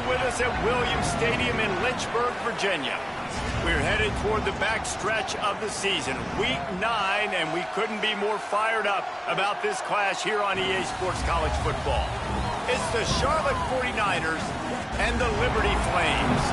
with us at Williams Stadium in Lynchburg, Virginia. We're headed toward the back stretch of the season, Week 9, and we couldn't be more fired up about this clash here on EA Sports College Football. It's the Charlotte 49ers and the Liberty Flames.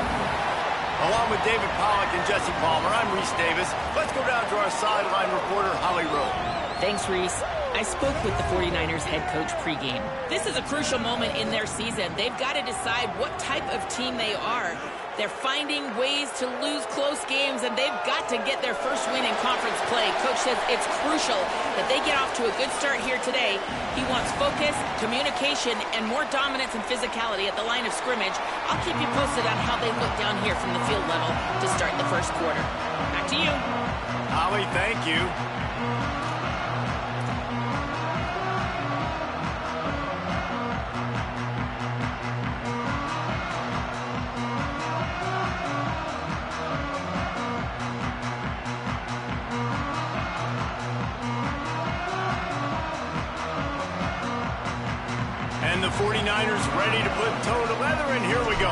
Along with David Pollack and Jesse Palmer, I'm Reese Davis. Let's go down to our sideline reporter, Holly Rowe. Thanks, Reese. I spoke with the 49ers head coach pregame. This is a crucial moment in their season. They've got to decide what type of team they are. They're finding ways to lose close games, and they've got to get their first win in conference play. Coach says it's crucial that they get off to a good start here today. He wants focus, communication, and more dominance and physicality at the line of scrimmage. I'll keep you posted on how they look down here from the field level to start the first quarter. Back to you. Holly, thank you. And the 49ers ready to put toe to leather, and here we go.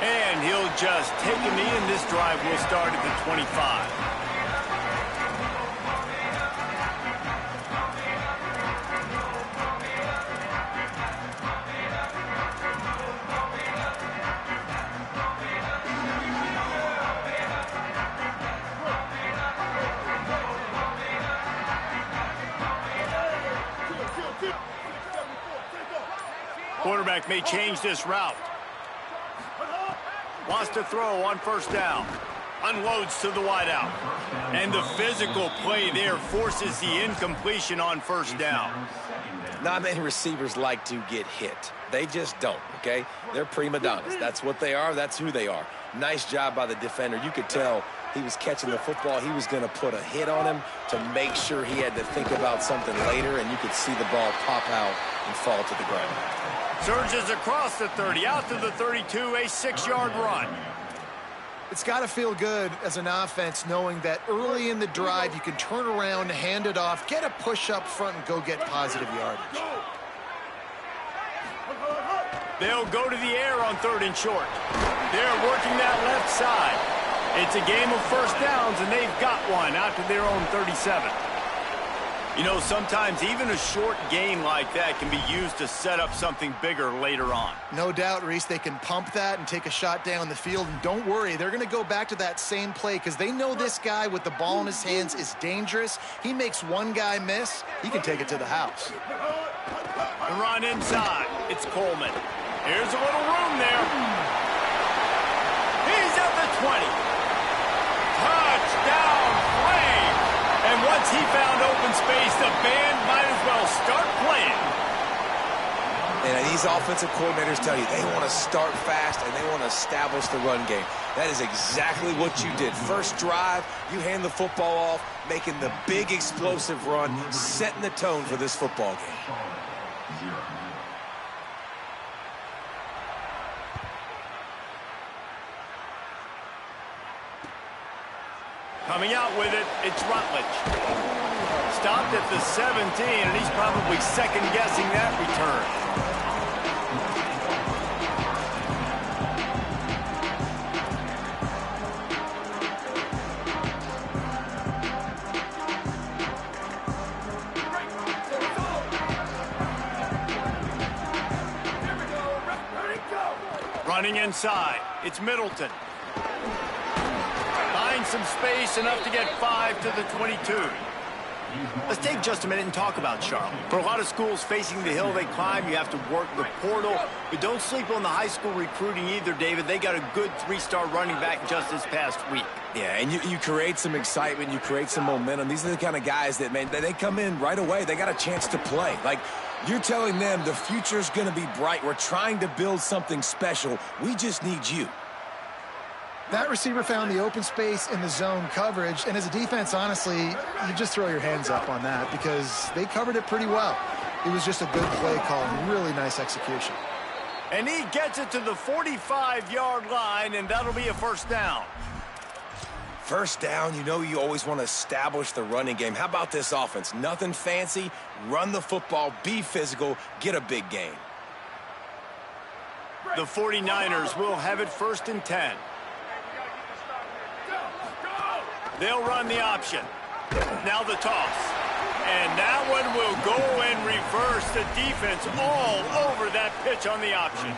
And he'll just take a knee, and this drive will start at the 25. Quarterback may change this route. Wants to throw on first down. Unloads to the wideout. And the physical play there forces the incompletion on first down. Not many receivers like to get hit. They just don't, okay? They're prima donnas. That's what they are. That's who they are. Nice job by the defender. You could tell he was catching the football. He was going to put a hit on him to make sure he had to think about something later, and you could see the ball pop out and fall to the ground. Surges across the 30, out to the 32, a 6-yard run. It's got to feel good as an offense knowing that early in the drive you can turn around, hand it off, get a push up front, and go get positive yardage. They'll go to the air on 3rd and short. They're working that left side. It's a game of first downs, and they've got one out to their own 37. You know, sometimes even a short game like that can be used to set up something bigger later on. No doubt, Reese, they can pump that and take a shot down the field. And don't worry, they're going to go back to that same play because they know this guy with the ball in his hands is dangerous. He makes one guy miss, he can take it to the house. The run inside. It's Coleman. Here's a little room there. He's at the 20. Touchdown, Flame. And once he found open space, the band might as well start playing. And these offensive coordinators tell you they want to start fast and they want to establish the run game. That is exactly what you did. First drive, you hand the football off, making the big explosive run, setting the tone for this football game. Coming out with it, it's Rutledge. Stopped at the 17, and he's probably second-guessing that return. Running inside, it's Middleton. Some space, enough to get 5 to the 22. Let's take just a minute and talk about Charlotte. For a lot of schools facing the hill they climb, you have to work the portal. But don't sleep on the high school recruiting either, David. They got a good 3-star running back just this past week. Yeah, and you create some excitement, you create some momentum. These are the kind of guys that, man, they come in right away. They got a chance to play. Like, you're telling them the future's going to be bright. We're trying to build something special. We just need you. That receiver found the open space in the zone coverage, and as a defense, honestly, you just throw your hands up on that because they covered it pretty well. It was just a good play call and really nice execution. And he gets it to the 45-yard line, and that'll be a first down. First down, you know you always want to establish the running game. How about this offense? Nothing fancy. Run the football, be physical, get a big gain. The 49ers will have it 1st and 10. They'll run the option. Now the toss. And that one will go in reverse. The defense all over that pitch on the option.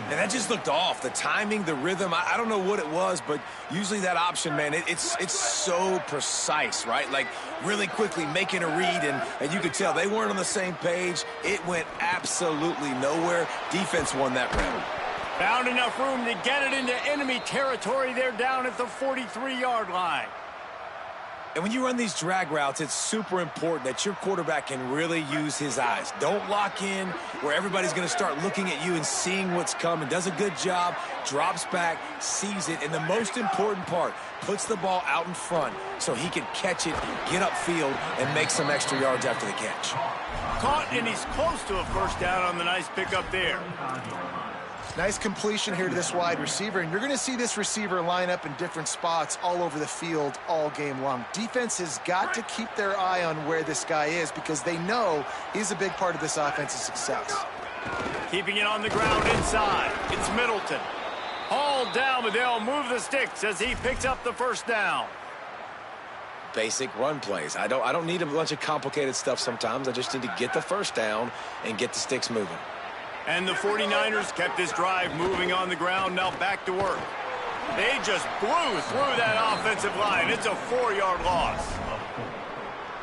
And that just looked off. The timing, the rhythm, I don't know what it was, but usually that option, man, it's so precise, right? Like really quickly making a read, and you could tell they weren't on the same page. It went absolutely nowhere. Defense won that round. Found enough room to get it into enemy territory. They're down at the 43-yard line. And when you run these drag routes, it's super important that your quarterback can really use his eyes. Don't lock in where everybody's going to start looking at you and seeing what's coming. Does a good job, drops back, sees it, and the most important part, puts the ball out in front so he can catch it, get upfield, and make some extra yards after the catch. Caught, and he's close to a first down on the nice pickup there. Nice completion here to this wide receiver, and you're going to see this receiver line up in different spots all over the field all game long. Defense has got to keep their eye on where this guy is because they know he's a big part of this offense's success. Keeping it on the ground inside. It's Middleton. Hauled down, but they'll move the sticks as he picks up the first down. Basic run plays. I don't need a bunch of complicated stuff sometimes. I just need to get the first down and get the sticks moving. And the 49ers kept this drive moving on the ground, now back to work. They just blew through that offensive line. It's a 4-yard loss.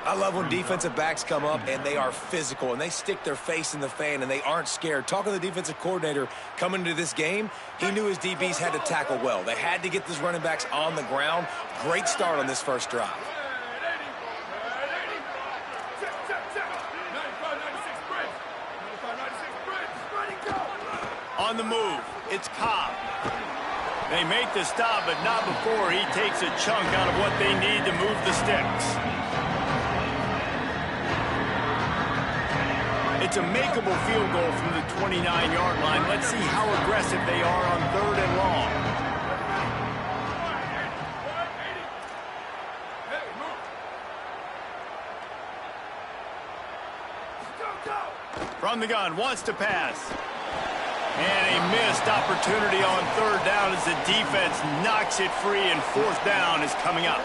I love when defensive backs come up and they are physical and they stick their face in the fan and they aren't scared. Talking to the defensive coordinator coming into this game, he knew his DBs had to tackle well. They had to get these running backs on the ground. Great start on this first drive. On the move, it's Cobb. They make the stop, but not before he takes a chunk out of what they need to move the sticks. It's a makeable field goal from the 29-yard line. Let's see how aggressive they are on 3rd and long. From the gun, wants to pass. And a missed opportunity on 3rd down as the defense knocks it free, and 4th down is coming up.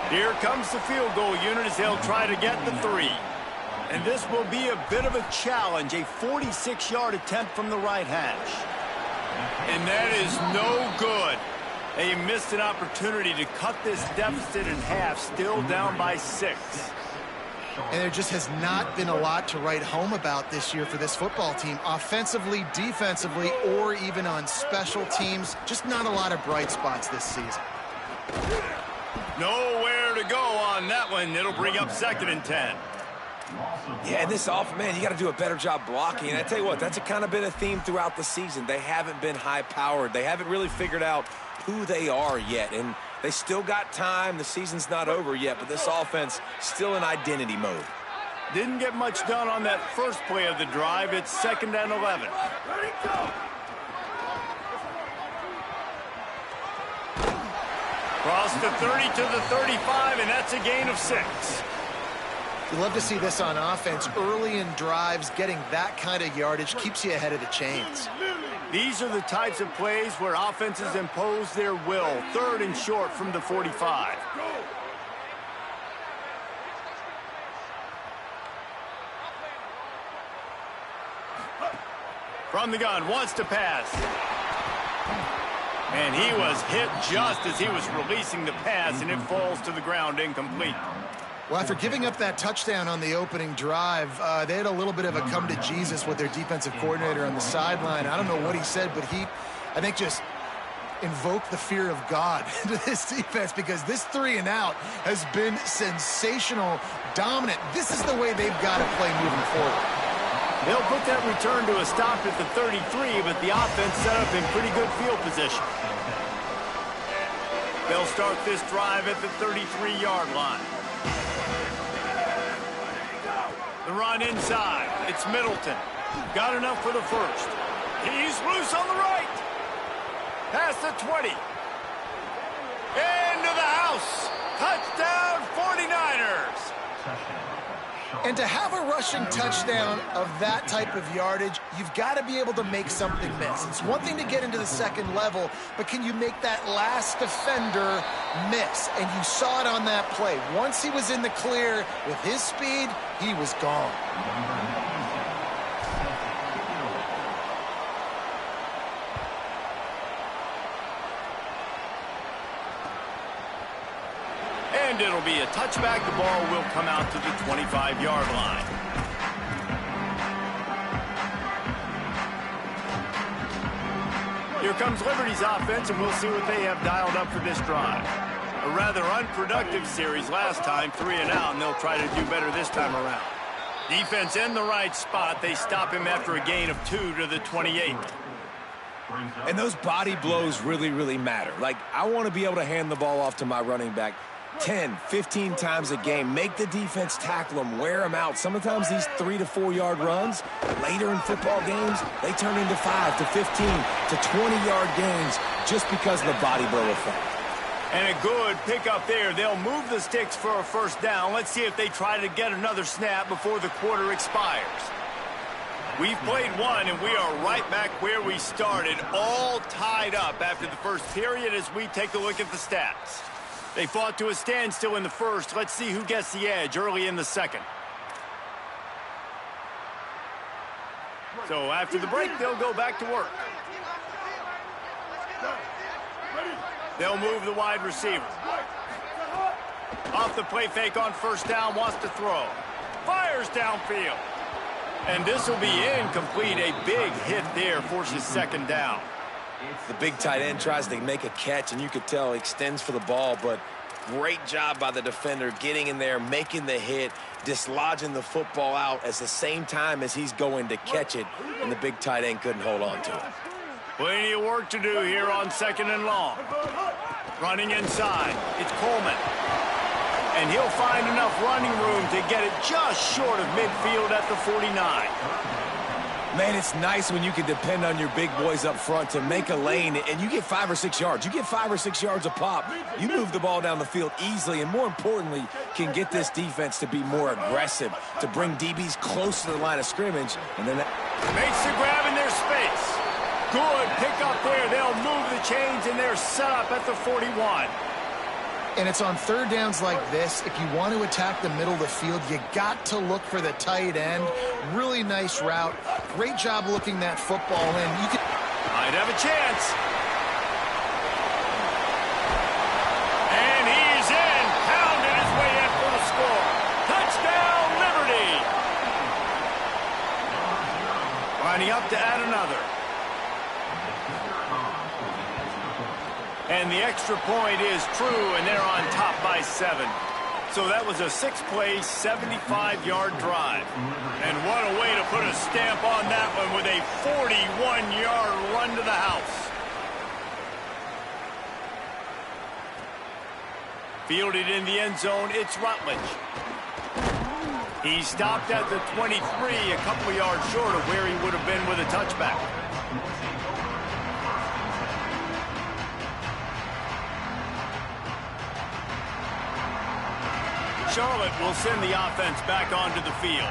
Here comes the field goal unit as they'll try to get the 3. And this will be a bit of a challenge, a 46-yard attempt from the right hash. And that is no good. They missed an opportunity to cut this deficit in half, still down by 6. And there just has not been a lot to write home about this year for this football team. Offensively, defensively, or even on special teams. Just not a lot of bright spots this season. Nowhere to go on that one. It'll bring up 2nd and 10. Yeah, and this offense, man, you got to do a better job blocking. And I tell you what, that's kind of been a theme throughout the season. They haven't been high-powered. They haven't really figured out who they are yet. And they still got time. The season's not over yet, but this offense still in identity mode. Didn't get much done on that first play of the drive. It's 2nd and 11. Cross the 30 to the 35, and that's a gain of 6. You love to see this on offense. Early in drives, getting that kind of yardage keeps you ahead of the chains. These are the types of plays where offenses impose their will. 3rd and short from the 45. From the gun, wants to pass. And he was hit just as he was releasing the pass, and it falls to the ground incomplete. Well, after giving up that touchdown on the opening drive, they had a little bit of a come to Jesus with their defensive coordinator on the sideline. I don't know what he said, but he, I think, just invoked the fear of God into this defense because this 3 and out has been sensational, dominant. This is the way they've got to play moving forward. They'll put that return to a stop at the 33, but the offense set up in pretty good field position. They'll start this drive at the 33-yard line. The run inside. It's Middleton. Got enough for the first. He's loose on the right. Past the 20. And close. Touchdown 49ers. And to have a rushing touchdown of that type of yardage, you've got to be able to make something miss. It's one thing to get into the second level, but can you make that last defender miss? And you saw it on that play. Once he was in the clear with his speed, he was gone. And it'll be a touchback. The ball will come out to the 25-yard line. Here comes Liberty's offense, and we'll see what they have dialed up for this drive. A rather unproductive series last time, 3 and out, and they'll try to do better this time around. Defense in the right spot. They stop him after a gain of 2 to the 28. And those body blows really, really matter. Like, I want to be able to hand the ball off to my running back 10, 15 times a game. Make the defense tackle them, wear them out. Sometimes these 3 to 4 yard runs, later in football games, they turn into 5 to 15 to 20-yard gains just because of the body blow effect. And a good pickup there. They'll move the sticks for a first down. Let's see if they try to get another snap before the quarter expires. We've played one, and we are right back where we started, all tied up after the first period as we take a look at the stats. They fought to a standstill in the first. Let's see who gets the edge early in the second. So after the break, they'll go back to work. They'll move the wide receiver. Off the play fake on first down, wants to throw. Fires downfield. And this will be incomplete. A big hit there forces second down. The big tight end tries to make a catch, and you could tell he extends for the ball, but great job by the defender getting in there, making the hit, dislodging the football out at the same time as he's going to catch it, and the big tight end couldn't hold on to it. Plenty of work to do here on second and long. Running inside, it's Coleman. And he'll find enough running room to get it just short of midfield at the 49. Man, it's nice when you can depend on your big boys up front to make a lane, and you get 5 or 6 yards. You get 5 or 6 yards a pop. You move the ball down the field easily, and more importantly, can get this defense to be more aggressive, to bring DBs close to the line of scrimmage. And then makes the grab in their space. Good pick up there. They'll move the chains, and they're set up at the 41. And it's on third downs like this. If you want to attack the middle of the field, you got to look for the tight end. Really nice route. Great job looking that football in. You can might have a chance. And he's in. Pounding his way in for the score. Touchdown, Liberty. Lining up to add another. And the extra point is true, and they're on top by 7. So that was a 6-play, 75-yard drive. And what a way to put a stamp on that one with a 41-yard run to the house. Fielded in the end zone, it's Rutledge. He stopped at the 23, a couple yards short of where he would have been with a touchback. Charroltte will send the offense back onto the field.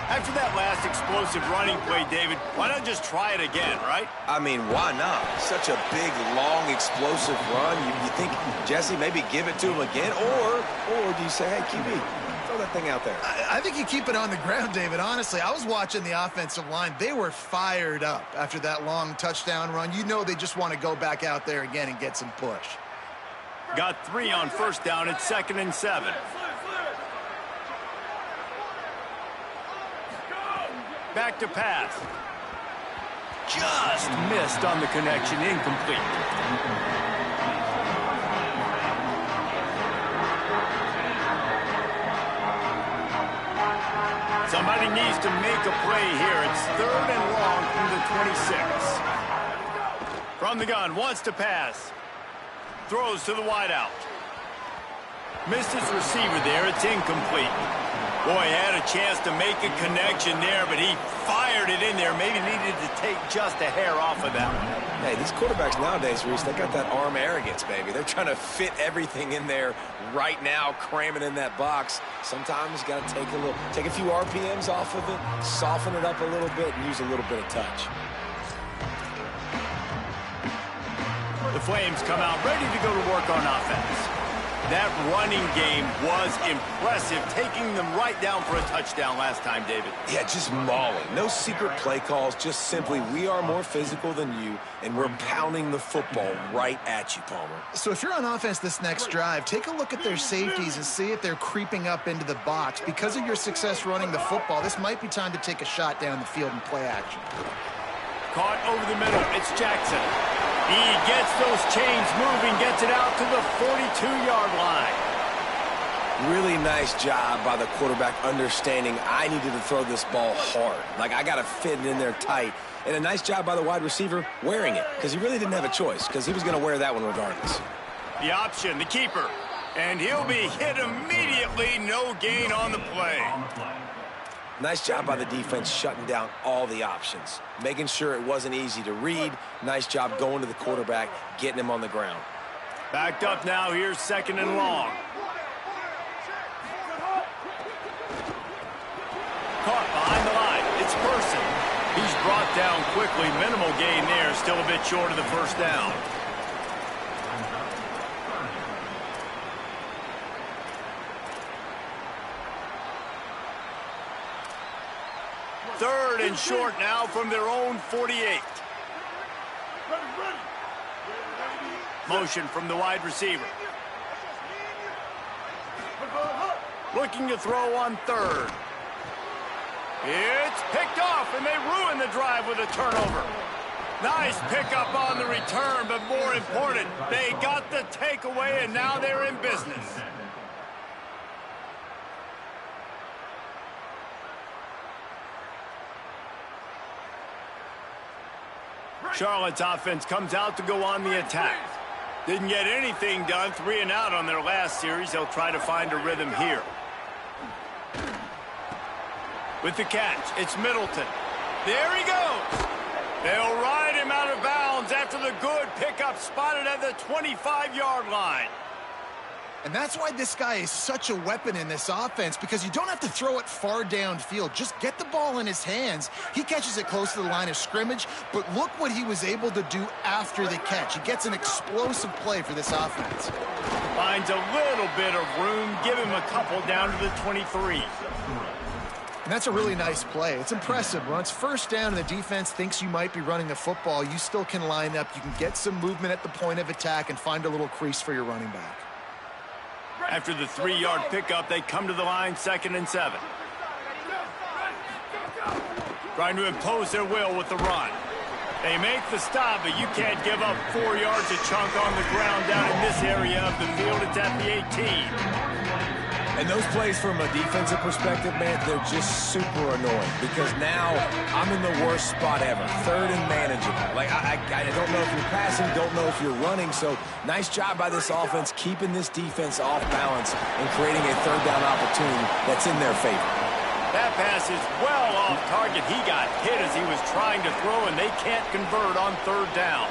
After that last explosive running play, David, why not just try it again, right? I mean, why not? Such a big, long, explosive run. You think, Jesse, maybe give it to him again? Or do you say, hey, QB, throw that thing out there? I think you keep it on the ground, David. Honestly, I was watching the offensive line. They were fired up after that long touchdown run. You know they just want to go back out there again and get some push. Got 3 on first down. It's 2nd and 7. Back to pass. Just missed on the connection. Incomplete. Somebody needs to make a play here. It's 3rd and long from the 26. From the gun, wants to pass. Throws to the wideout. Missed his receiver there. It's incomplete. Boy, had a chance to make a connection there, but he fired it in there. Maybe needed to take just a hair off of that one. Hey, these quarterbacks nowadays, Reese, they got that arm arrogance, baby. They're trying to fit everything in there right now, cramming in that box. Sometimes you got to take a few RPMs off of it, soften it up a little bit, and use a little bit of touch. The Flames come out ready to go to work on offense. That running game was impressive, taking them right down for a touchdown last time, David. Yeah, just mauling. No secret play calls, just simply we are more physical than you, and we're pounding the football right at you, Palmer. So if you're on offense this next drive, take a look at their safeties and see if they're creeping up into the box. Because of your success running the football, this might be time to take a shot down the field and play action. Caught over the middle. It's Jackson. He gets those chains moving, gets it out to the 42-yard line. Really nice job by the quarterback understanding I needed to throw this ball hard. Like, I got to fit it in there tight. And a nice job by the wide receiver wearing it, because he really didn't have a choice, because he was going to wear that one regardless. The option, the keeper. And he'll be hit immediately. No gain on the play. Nice job by the defense shutting down all the options, making sure it wasn't easy to read. Nice job going to the quarterback, getting him on the ground. Backed up now. Here's second and long. Caught behind the line. It's Person. He's brought down quickly. Minimal gain there. Still a bit short of the first down. Third and short now from their own 48. Motion from the wide receiver. Looking to throw on third. It's picked off, and they ruin the drive with a turnover. Nice pickup on the return, but more important, they got the takeaway, and now they're in business. Charlotte's offense comes out to go on the attack. Didn't get anything done, 3 and out on their last series. They'll try to find a rhythm here. With the catch, it's Middleton. There he goes. They'll ride him out of bounds after the good pickup spotted at the 25-yard line. And that's why this guy is such a weapon in this offense, because you don't have to throw it far downfield. Just get the ball in his hands. He catches it close to the line of scrimmage, but look what he was able to do after the catch. He gets an explosive play for this offense. Finds a little bit of room. Give him a couple down to the 23. And that's a really nice play. It's impressive. When it's first down and the defense thinks you might be running the football, you still can line up. You can get some movement at the point of attack and find a little crease for your running back. After the 3-yard pickup, they come to the line, 2nd and 7. Trying to impose their will with the run. They make the stop, but you can't give up 4 yards a chunk on the ground down in this area of the field. It's at the 18. And those plays from a defensive perspective, man, they're just super annoying, because now I'm in the worst spot ever. 3rd and manageable. Like, I don't know if you're passing, don't know if you're running. So nice job by this offense keeping this defense off balance and creating a 3rd down opportunity that's in their favor. That pass is well off target. He got hit as he was trying to throw, and they can't convert on 3rd down.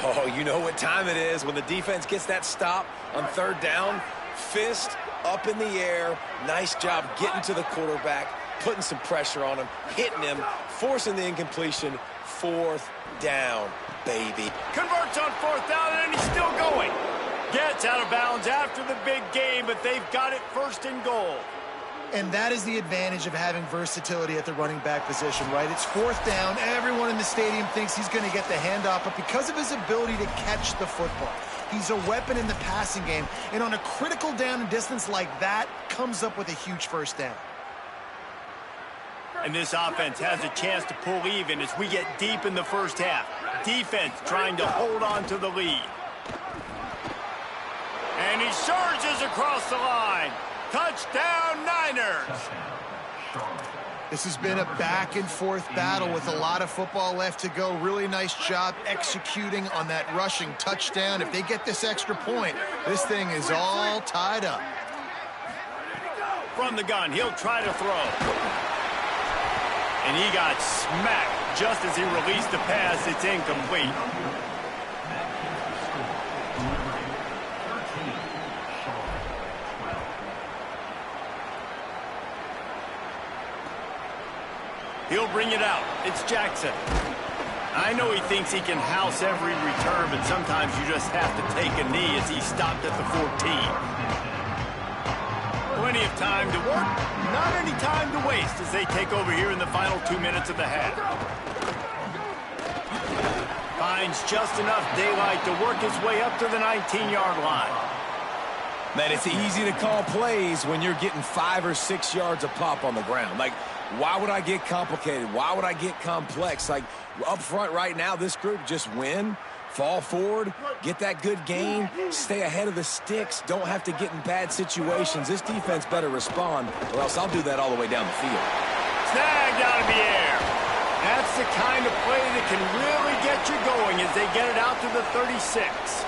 Oh, you know what time it is when the defense gets that stop on 3rd down. Fist up in the air. Nice job getting to the quarterback, putting some pressure on him, hitting him, forcing the incompletion. 4th down, baby. Converts on 4th down, and he's still going. Gets out of bounds after the big game, but they've got it 1st and goal. And that is the advantage of having versatility at the running back position, right? It's 4th down. Everyone in the stadium thinks he's going to get the handoff, but because of his ability to catch the football, he's a weapon in the passing game. And on a critical down and distance like that, comes up with a huge 1st down. And this offense has a chance to pull even as we get deep in the first half. Defense trying to hold on to the lead. And he surges across the line. Touchdown, Niners! This has been a back-and-forth battle with a lot of football left to go. Really nice job executing on that rushing touchdown. If they get this extra point, this thing is all tied up. From the gun, he'll try to throw. And he got smacked just as he released the pass. It's incomplete. He'll bring it out. It's Jackson. I know he thinks he can house every return, but sometimes you just have to take a knee as he stopped at the 14. Plenty of time to work, not any time to waste as they take over here in the final 2 minutes of the half. Finds just enough daylight to work his way up to the 19-yard line. Man, it's easy to call plays when you're getting 5 or 6 yards a pop on the ground. Like, why would I get complicated? Why would I get complex? Like, up front right now, this group just win, fall forward, get that good gain, stay ahead of the sticks, don't have to get in bad situations. This defense better respond, or else I'll do that all the way down the field. Snagged out of the air. That's the kind of play that can really get you going as they get it out to the 36.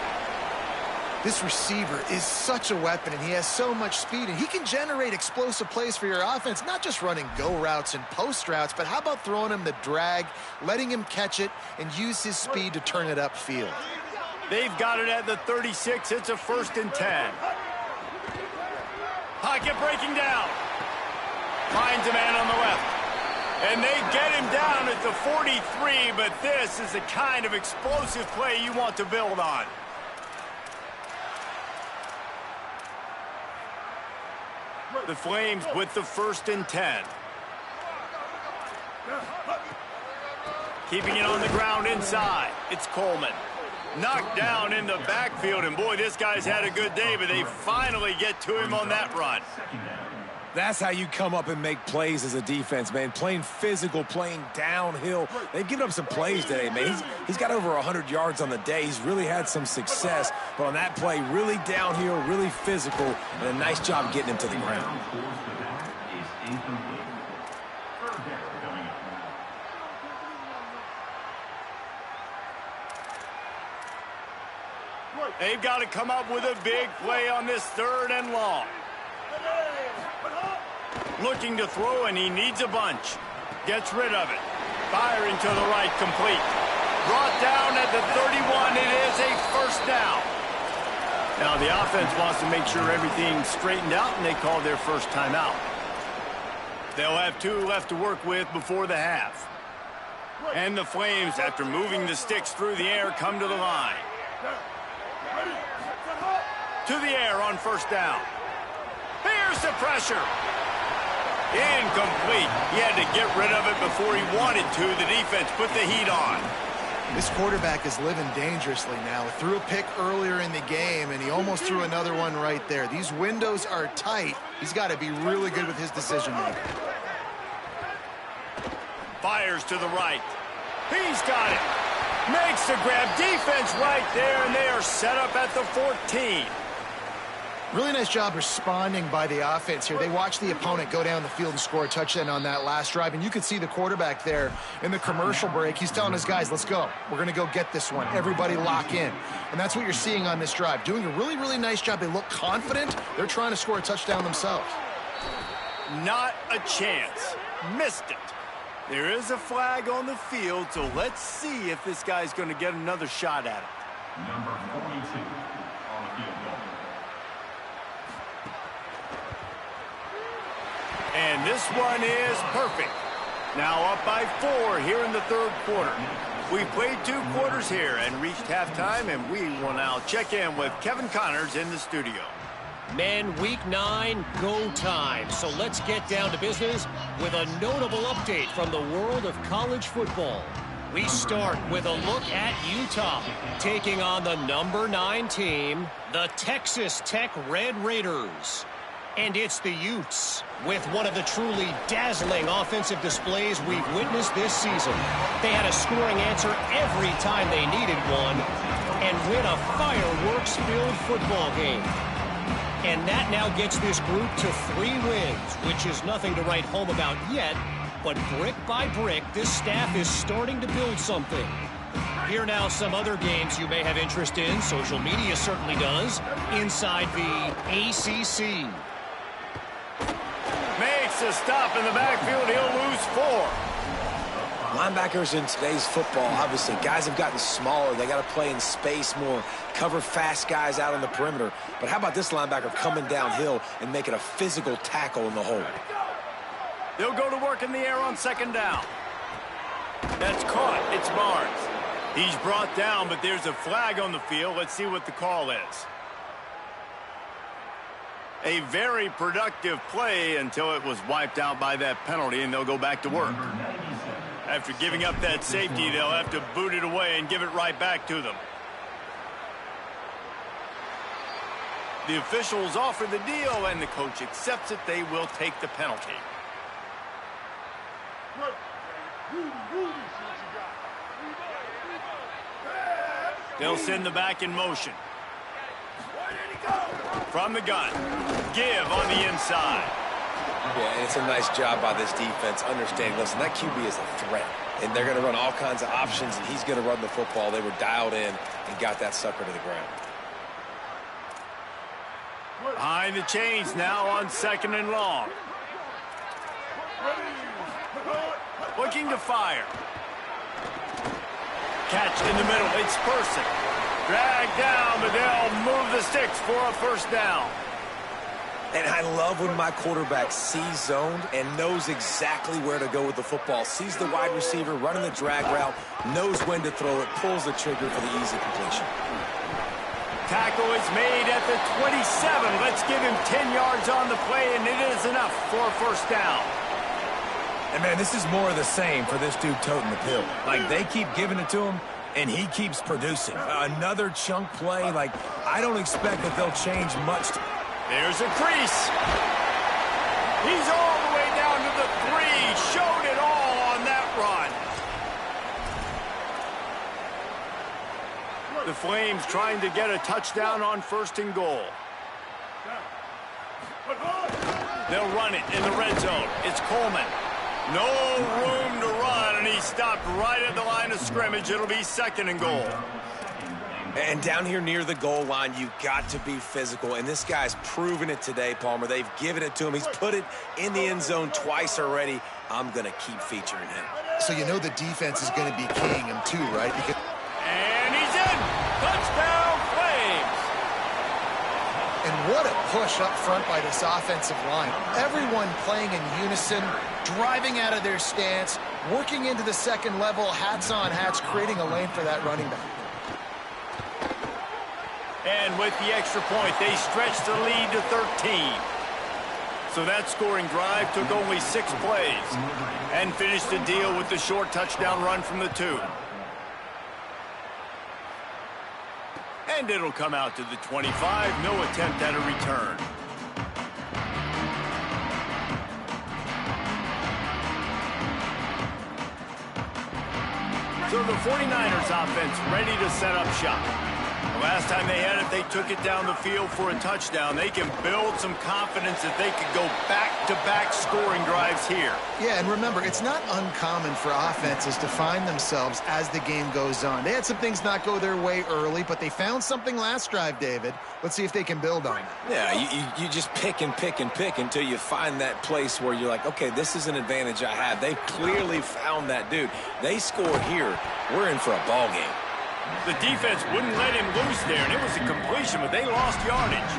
This receiver is such a weapon, and he has so much speed, and he can generate explosive plays for your offense, not just running go routes and post routes, but how about throwing him the drag, letting him catch it, and use his speed to turn it upfield. They've got it at the 36. It's a 1st and 10. Pocket breaking down. Finds a man on the left. And they get him down at the 43, but this is the kind of explosive play you want to build on. The Flames with the 1st and 10. Keeping it on the ground inside. It's Coleman. Knocked down in the backfield, and boy, this guy's had a good day, but they finally get to him on that run. That's how you come up and make plays as a defense, man. Playing physical, playing downhill. They've given up some plays today, man. He's got over 100 yards on the day. He's really had some success. But on that play, really downhill, really physical, and a nice job getting him to the ground. They've got to come up with a big play on this 3rd and long. Looking to throw, and he needs a bunch. Gets rid of it. Firing to the right, complete. Brought down at the 31. It is a 1st down. Now the offense wants to make sure everything's straightened out, and they call their first timeout. They'll have 2 left to work with before the half. And the Flames, after moving the sticks through the air, come to the line. To the air on 1st down. Here's the pressure. Incomplete. He had to get rid of it before he wanted to. The defense put the heat on. This quarterback is living dangerously now. Threw a pick earlier in the game, and he almost threw another one right there. These windows are tight. He's got to be really good with his decision-making. Fires to the right. He's got it. Makes the grab. Defense right there, and they are set up at the 14. Really nice job responding by the offense here. They watched the opponent go down the field and score a touchdown on that last drive, and you could see the quarterback there in the commercial break. He's telling his guys, let's go. We're going to go get this one. Everybody lock in. And that's what you're seeing on this drive. Doing a really, really nice job. They look confident. They're trying to score a touchdown themselves. Not a chance. Missed it. There is a flag on the field, so let's see if this guy's going to get another shot at it. Number 42 on the field goal. And this one is perfect. Now up by 4 here in the 3rd quarter. We played 2 quarters here and reached halftime, and we will now check in with Kevin Connors in the studio. Men, week 9, go time. So let's get down to business with a notable update from the world of college football. We start with a look at Utah taking on the number 9 team, the Texas Tech Red Raiders. And it's the Utes with one of the truly dazzling offensive displays we've witnessed this season. They had a scoring answer every time they needed one and win a fireworks-filled football game. And that now gets this group to 3 wins, which is nothing to write home about yet, but brick by brick, this staff is starting to build something. Here now some other games you may have interest in, social media certainly does, inside the ACC. makes a stop in the backfield. He'll lose 4. Linebackers in today's football, obviously, guys have gotten smaller. They got to play in space more, cover fast guys out on the perimeter. But how about this linebacker coming downhill and making a physical tackle in the hole? They'll go to work in the air on 2nd down. That's caught. It's Barnes. He's brought down, but there's a flag on the field. Let's see what the call is. A very productive play until it was wiped out by that penalty, and they'll go back to work. After giving up that safety, they'll have to boot it away and give it right back to them. The officials offer the deal, and the coach accepts it. They will take the penalty. They'll send the back in motion. From the gun. Give on the inside. Yeah, and it's a nice job by this defense understanding, listen, that QB is a threat. And they're going to run all kinds of options, and he's going to run the football. They were dialed in and got that sucker to the ground. Behind the chains now on 2nd and long. Looking to fire. Catch in the middle. It's Person. Dragged down, but they'll move the sticks for a 1st down. And I love when my quarterback sees zoned and knows exactly where to go with the football. Sees the wide receiver running the drag route, knows when to throw it, pulls the trigger for the easy completion. Tackle is made at the 27. Let's give him 10 yards on the play, and it is enough for a 1st down. And, man, this is more of the same for this dude toting the pill. Like, they keep giving it to him, and he keeps producing. Another chunk play. Like, I don't expect that they'll change much. There's a crease. He's all the way down to the 3. Showed it all on that run. The Flames trying to get a touchdown on 1st and goal. They'll run it in the red zone. It's Coleman. No room to run, and he stopped right at the line of scrimmage. It'll be 2nd and goal. And down here near the goal line, you got to be physical. And this guy's proven it today, Palmer. They've given it to him. He's put it in the end zone twice already. I'm going to keep featuring him. So you know the defense is going to be keying him too, right? Because and he's in. Touchdown, Flames. and what a push up front by this offensive line. Everyone playing in unison, driving out of their stance, working into the 2nd level, hats on hats, creating a lane for that running back. And with the extra point, they stretched the lead to 13. So that scoring drive took only 6 plays and finished the deal with the short touchdown run from the 2. And it'll come out to the 25. No attempt at a return. So the 49ers offense ready to set up shop. Last time they had it, they took it down the field for a touchdown. They can build some confidence that they could go back-to-back scoring drives here. Yeah, and remember, it's not uncommon for offenses to find themselves as the game goes on. They had some things not go their way early, but they found something last drive, David. Let's see if they can build on it. Yeah, you just pick and pick and pick until you find that place where you're like, okay, this is an advantage I have. They clearly found that dude. They score here. We're in for a ball game. The defense wouldn't let him loose there, and it was a completion, but they lost yardage.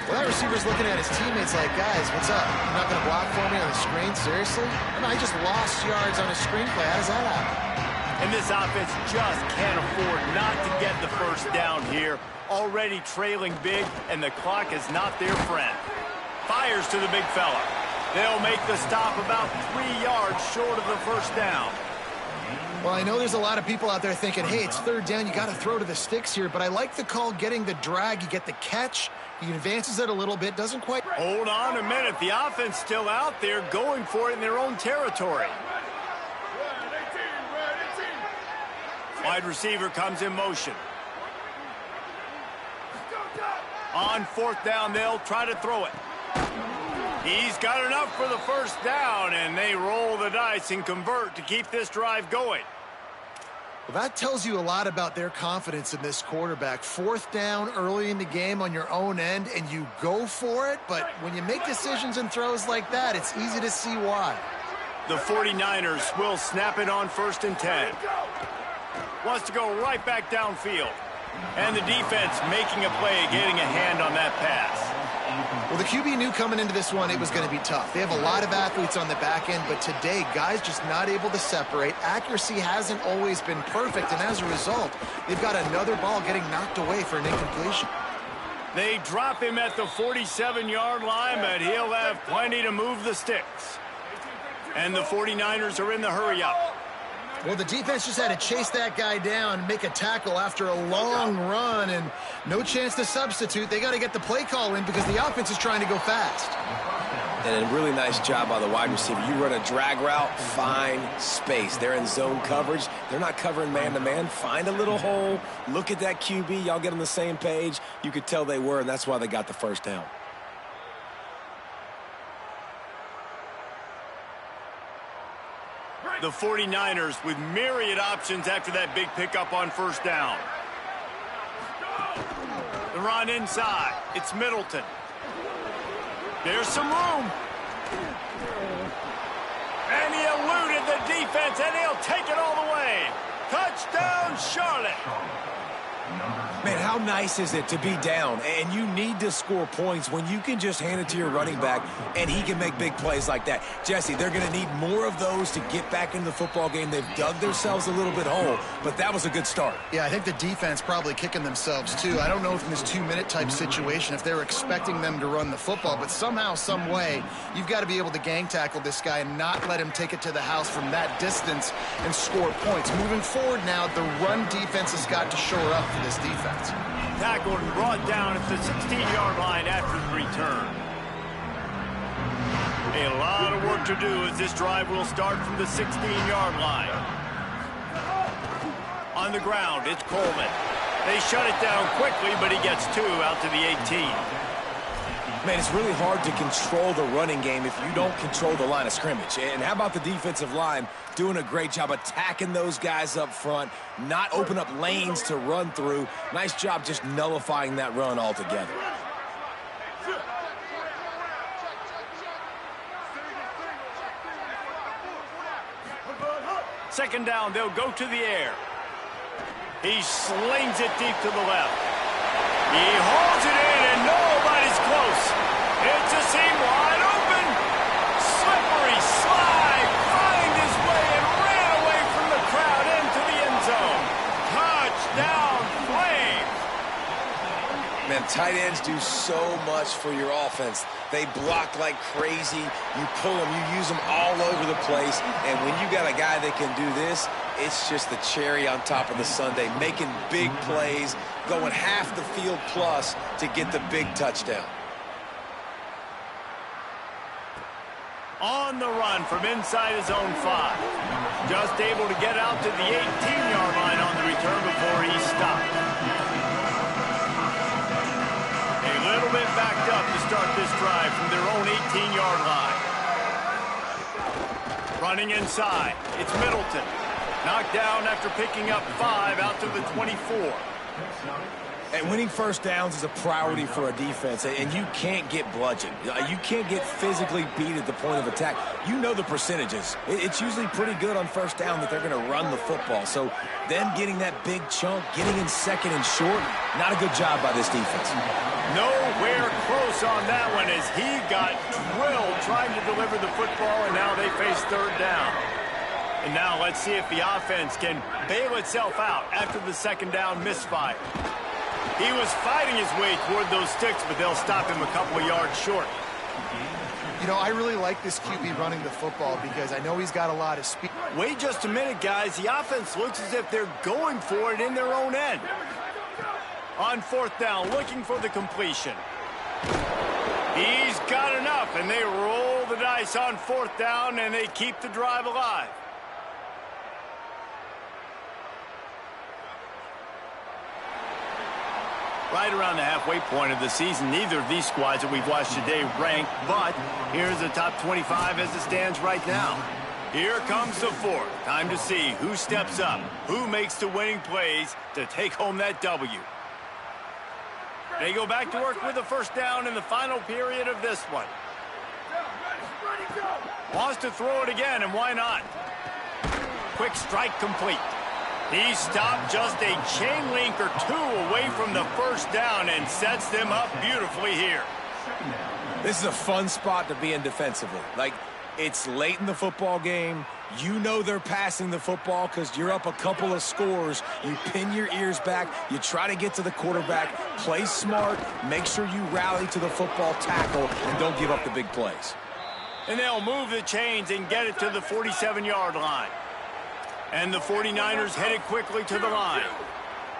Well, that receiver's looking at his teammates like, guys, what's up? You're not going to block for me on the screen? Seriously? I just lost yards on a screen play. How does that happen? And this offense just can't afford not to get the 1st down here. Already trailing big, and the clock is not their friend. Fires to the big fella. They'll make the stop about 3 yards short of the 1st down. Well, I know there's a lot of people out there thinking, hey, it's 3rd down, you got to throw to the sticks here, but I like the call getting the drag. You get the catch, he advances it a little bit, doesn't quite... Hold on a minute. The offense still out there going for it in their own territory. Wide receiver comes in motion. On 4th down, they'll try to throw it. He's got enough for the 1st down, and they roll the dice and convert to keep this drive going. Well, that tells you a lot about their confidence in this quarterback. 4th down early in the game on your own end, and you go for it. But when you make decisions and throws like that, it's easy to see why. The 49ers will snap it on 1st and 10. Wants to go right back downfield. And the defense making a play, getting a hand on that pass. Well, the QB knew coming into this one it was going to be tough. They have a lot of athletes on the back end, but today, guys just not able to separate. Accuracy hasn't always been perfect, and as a result, they've got another ball getting knocked away for an incompletion. They drop him at the 47-yard line, but he'll have plenty to move the sticks. And the 49ers are in the hurry-up. Well, the defense just had to chase that guy down and make a tackle after a long run, and no chance to substitute. They got to get the play call in because the offense is trying to go fast. And a really nice job by the wide receiver. You run a drag route, find space. They're in zone coverage. They're not covering man-to-man. Find a little hole. Look at that QB. Y'all get on the same page. You could tell they were, and that's why they got the 1st down. The 49ers with myriad options after that big pickup on 1st down. The run inside. It's Middleton. There's some room. And he eluded the defense, and he'll take it all the way. Touchdown, Charlotte. Man, how nice is it to be down and you need to score points when you can just hand it to your running back and he can make big plays like that? Jesse, they're going to need more of those to get back into the football game. They've dug themselves a little bit whole, but that was a good start. Yeah, I think the defense probably kicking themselves too. I don't know if in this 2-minute type situation, if they're expecting them to run the football, but somehow, some way, you've got to be able to gang tackle this guy and not let him take it to the house from that distance and score points. Moving forward now, the run defense has got to shore up for this defense. Tackled and brought down at the 16-yard line after the return. A lot of work to do as this drive will start from the 16-yard line. On the ground, it's Coleman. They shut it down quickly, but he gets 2 out to the 18. Man, it's really hard to control the running game if you don't control the line of scrimmage. And how about the defensive line doing a great job attacking those guys up front, not open up lanes to run through. Nice job just nullifying that run altogether. Second down, they'll go to the air. He slings it deep to the left. He holds it in, and nobody's close. It's a seam wide open. Slippery slide, find his way and ran away from the crowd into the end zone. Touchdown, Flames. Man, tight ends do so much for your offense. They block like crazy. You pull them, you use them all over the place. And when you got a guy that can do this, it's just the cherry on top of the sundae, making big plays, going half the field plus to get the big touchdown. On the run from inside his own 5. Just able to get out to the 18-yard line on the return before he stopped. A little bit backed up to start this drive from their own 18-yard line. Running inside, it's Middleton. Knocked down after picking up 5 out to the 24. And winning first downs is a priority for a defense, and you can't get bludgeoned. You can't get physically beat at the point of attack. You know the percentages. It's usually pretty good on first down that they're going to run the football. So them getting that big chunk, getting in second and short, not a good job by this defense. Nowhere close on that one as he got drilled trying to deliver the football, and now they face third down. And now let's see if the offense can bail itself out after the second down misfire. He was fighting his way toward those sticks, but they'll stop him a couple of yards short. You know, I really like this QB running the football because I know he's got a lot of speed. Wait just a minute, guys. The offense looks as if they're going for it in their own end. On fourth down, looking for the completion. He's got enough, and they roll the dice on fourth down, and they keep the drive alive. Right around the halfway point of the season, neither of these squads that we've watched today rank, but here's the top 25 as it stands right now. Here comes the fourth. Time to see who steps up, who makes the winning plays to take home that W. They go back to work with the first down in the final period of this one. Wants to throw it again, and why not? Quick strike complete. He stopped just a chain link or two away from the first down and sets them up beautifully here. This is a fun spot to be in defensively. Like, it's late in the football game. You know they're passing the football because you're up a couple of scores. You pin your ears back. You try to get to the quarterback. Play smart. Make sure you rally to the football tackle and don't give up the big plays. And they'll move the chains and get it to the 47-yard line. And the 49ers headed quickly to the line.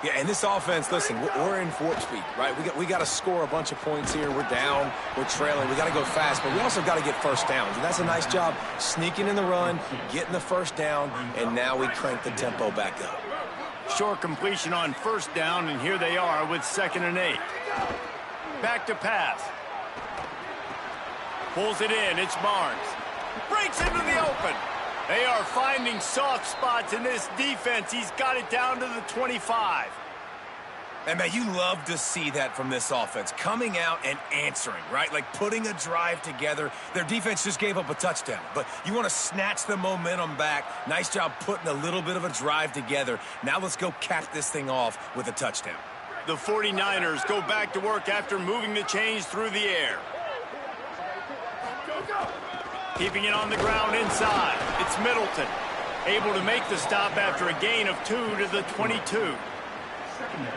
Yeah, and this offense, listen, we're in warp speed, right? We got to score a bunch of points here. We're down. We're trailing. We got to go fast, but we also got to get first downs. And that's a nice job sneaking in the run, getting the first down, and now we crank the tempo back up. Short completion on first down, and here they are with 2nd and 8. Back to pass. Pulls it in. It's Barnes. Breaks into the open. They are finding soft spots in this defense. He's got it down to the 25. And, man, you love to see that from this offense. Coming out and answering, right? Like putting a drive together. Their defense just gave up a touchdown. But you want to snatch the momentum back. Nice job putting a little bit of a drive together. Now let's go cap this thing off with a touchdown. The 49ers go back to work after moving the chains through the air. Keeping it on the ground inside. It's Middleton. Able to make the stop after a gain of 2 to the 22.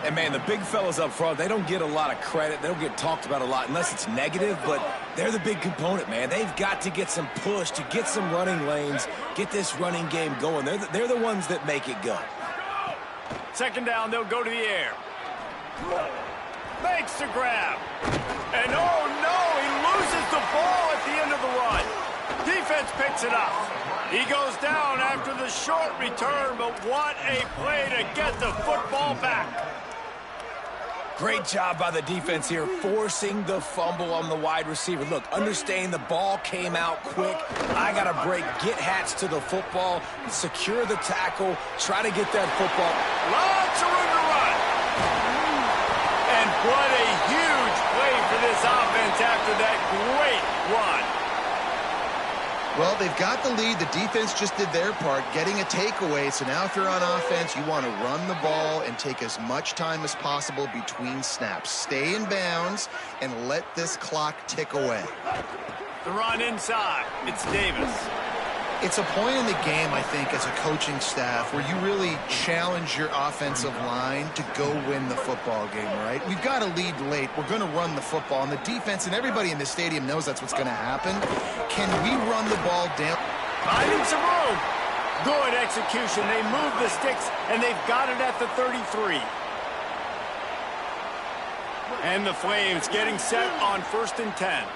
And, man, the big fellas up front, they don't get a lot of credit. They don't get talked about a lot unless it's negative, but they're the big component, man. They've got to get some push, to get some running lanes, get this running game going. They're the ones that make it go. 2nd down, they'll go to the air. Makes the grab. And, oh, no, he loses the ball at the end of the run. Defense picks it up. He goes down after the short return, but what a play to get the football back. Great job by the defense here, forcing the fumble on the wide receiver. Look, understanding the ball came out quick. I got to break, get Hats to the football, secure the tackle, try to get that football. Lots of room to run. And what a huge play for this offense after that great run. Well, they've got the lead. The defense just did their part, getting a takeaway. So now if you're on offense, you want to run the ball and take as much time as possible between snaps. Stay in bounds and let this clock tick away. The run inside. It's Davis. It's a point in the game, I think, as a coaching staff where you really challenge your offensive line to go win the football game, right? We've got to lead late. We're going to run the football. And the defense and everybody in the stadium knows that's what's going to happen. Can we run the ball down? Finding some room. Good execution. They move the sticks, and they've got it at the 33. And the Flames getting set on 1st and 10.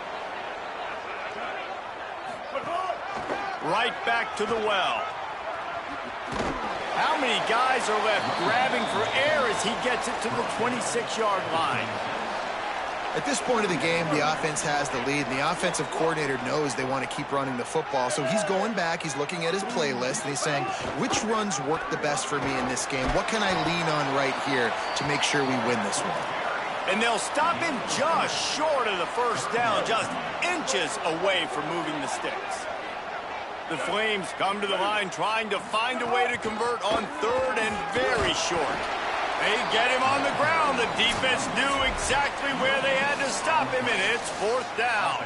Right back to the well. How many guys are left grabbing for air as he gets it to the 26-yard line? At this point of the game, the offense has the lead, and the offensive coordinator knows they want to keep running the football. So he's going back, he's looking at his playlist, and he's saying, which runs work the best for me in this game? What can I lean on right here to make sure we win this one? And they'll stop him just short of the first down, just inches away from moving the sticks. The Flames come to the line trying to find a way to convert on 3rd and very short. They get him on the ground. The defense knew exactly where they had to stop him, and it's 4th down.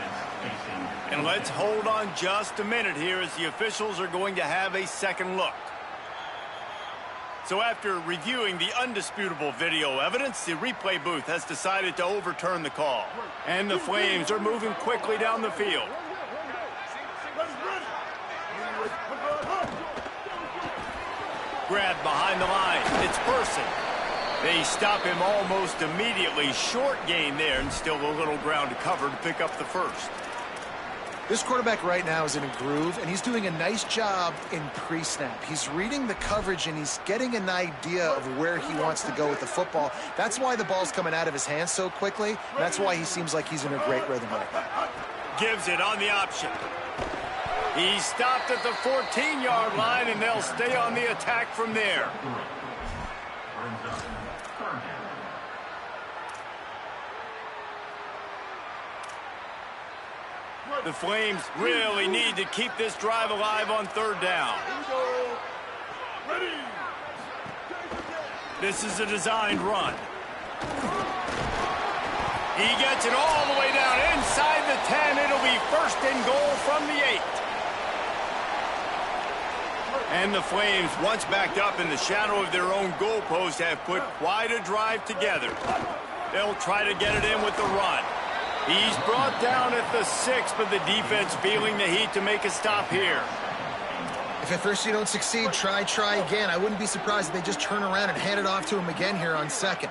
And let's hold on just a minute here as the officials are going to have a second look. So after reviewing the undisputable video evidence, the replay booth has decided to overturn the call. And the Flames are moving quickly down the field. Grab behind the line. It's Person. They stop him almost immediately. Short gain there, and still a little ground to cover to pick up the first. This quarterback right now is in a groove, and he's doing a nice job in pre-snap. He's reading the coverage, and he's getting an idea of where he wants to go with the football. That's why the ball's coming out of his hands so quickly. That's why he seems like he's in a great rhythm right now. Gives it on the option. He stopped at the 14-yard line, and they'll stay on the attack from there. The Flames really need to keep this drive alive on third down. This is a designed run. He gets it all the way down inside the 10. It'll be first and goal from the 8. And the Flames, once backed up in the shadow of their own goalpost, have put quite a drive together. They'll try to get it in with the run. He's brought down at the 6, but the defense feeling the heat to make a stop here. If at first you don't succeed, try again. I wouldn't be surprised if they just turn around and hand it off to him again here on second.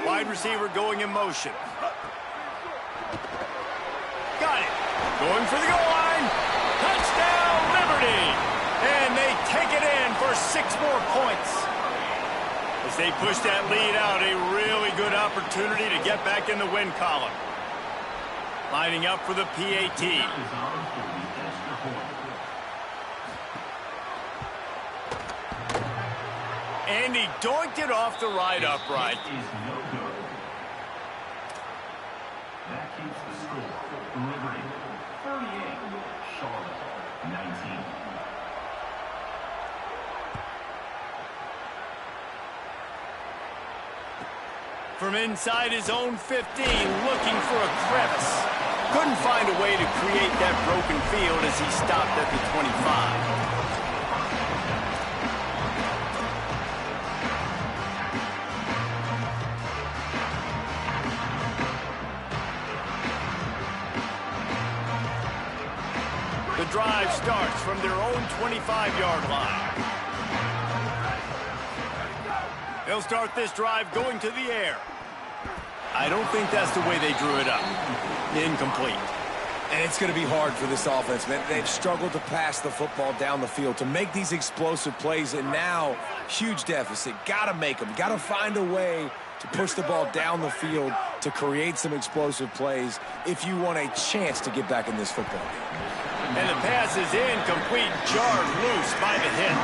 Wide receiver going in motion. Got it. Going for the goal line. Touchdown, Liberty. And they take it in for 6 more points. As they push that lead out, a really good opportunity to get back in the win column. Lining up for the PAT. And he doinked it off the right upright. That keeps the score. Liberty 38, Charlotte 19. From inside his own 15, looking for a crevice. Couldn't find a way to create that broken field as he stopped at the 25. The drive starts from their own 25-yard line. They'll start this drive going to the air. I don't think that's the way they drew it up. Incomplete. And it's going to be hard for this offense, man. They've struggled to pass the football down the field, to make these explosive plays, and now huge deficit. Got to make them. Got to find a way to push the ball down the field to create some explosive plays if you want a chance to get back in this football game. And the pass is incomplete, jarred loose by the hit.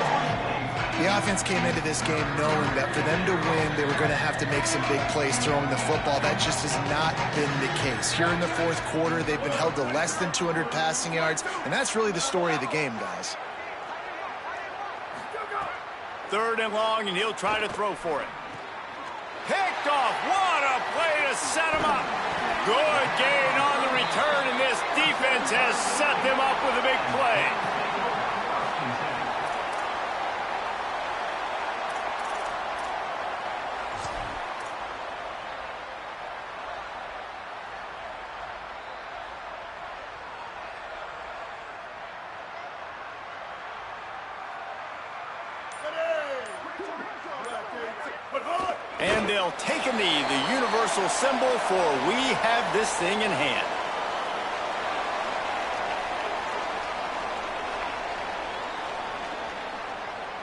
The offense came into this game knowing that for them to win, they were going to have to make some big plays throwing the football. That just has not been the case. Here in the fourth quarter, they've been held to less than 200 passing yards, and that's really the story of the game, guys. Third and long, and he'll try to throw for it. Picked off. What a play to set him up. Good gain on the return, and this defense has set them up with a big play. And they'll take a knee, the universal symbol for we have this thing in hand.